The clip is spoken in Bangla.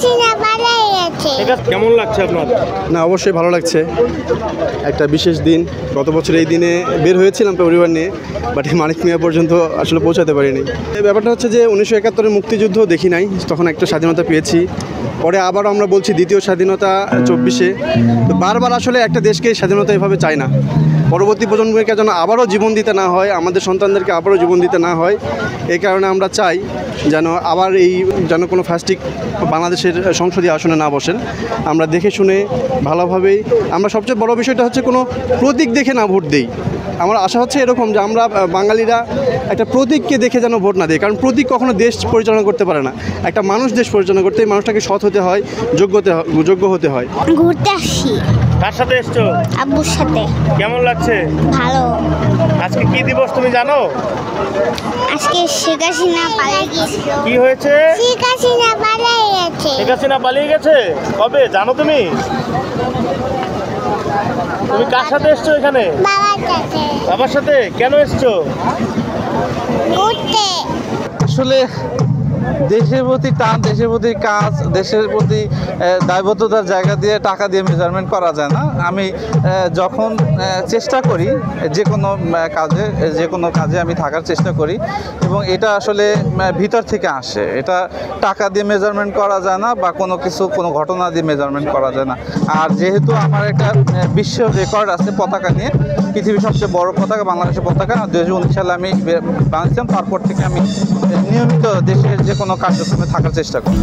হাসিনা পালিয়ে গেছে। কেমন লাগছে আপনার? না, অবশ্যই ভালো লাগছে। একটা বিশেষ দিন। গত বছর এই দিনে বের হয়েছিলাম পরিবার নিয়ে, বাট মানিক মিয়া পর্যন্ত আসলে পৌঁছাতে পারিনি। এই ব্যাপারটা হচ্ছে যে 1971-এর মুক্তিযুদ্ধ দেখি নাই, তখন একটা স্বাধীনতা পেয়েছি। পরে আবারও আমরা বলছি দ্বিতীয় স্বাধীনতা 24-এ। তো বারবার আসলে একটা দেশকে স্বাধীনতা এভাবে চায় না। পরবর্তী প্রজন্মকে যেন আবারও জীবন দিতে না হয়, আমাদের সন্তানদেরকে আবারও জীবন দিতে না হয়, এই কারণে আমরা চাই যেন আবার যেন কোনো ফ্যাস্টিক বাংলাদেশের সংসদীয় আসনে না বসেন। আমরা দেখে শুনে ভালোভাবেই, আমরা সবচেয়ে বড় বিষয়টা হচ্ছে কোনো প্রতীক দেখে না ভোট দিই। আমার আশা হচ্ছে এরকম যে আমরা বাঙালিরা একটা প্রতীককে দেখে যেন ভোট না দিই, কারণ প্রতীক কখনো দেশ পরিচালনা করতে পারে না। একটা মানুষ দেশ পরিচালনা করতে এই মানুষটাকে সৎ হতে হয়, যোগ্য হতে হয়। ঘুরতে আসছি কার সাথে এসছো? আব্বুর সাথে। কেমন লাগছে? ভালো। আজকে কি দিবস তুমি জানো? আজকে শেখ হাসিনা পালিয়ে গেছে। কি হয়েছে? শেখ হাসিনা পালিয়ে গেছে। শেখ হাসিনা পালিয়ে গেছে? কবে জানো তুমি? তুমি কার সাথে এসছো এখানে? বাবার সাথে বাবার সাথে। কেন এসছো? ঘুরতে। আসলে দেশের প্রতি টান, দেশের প্রতি কাজ, দেশের প্রতি দায়বদ্ধতার জায়গা দিয়ে টাকা দিয়ে মেজারমেন্ট করা যায় না। আমি যখন চেষ্টা করি যে কোনো কাজে আমি থাকার চেষ্টা করি, এবং এটা আসলে ভিতর থেকে আসে। এটা টাকা দিয়ে মেজারমেন্ট করা যায় না, বা কোনো ঘটনা দিয়ে মেজারমেন্ট করা যায় না। আর যেহেতু আমার একটা বিশ্ব রেকর্ড আছে পতাকা নিয়ে, পৃথিবীর সবচেয়ে বড় পতাকা বাংলাদেশের পতাকা 2019 সালে আমি বানিয়েছিলাম। তারপর থেকে আমি নিয়মিত দেশের যে কোনো কার্যক্রমে থাকার চেষ্টা করি।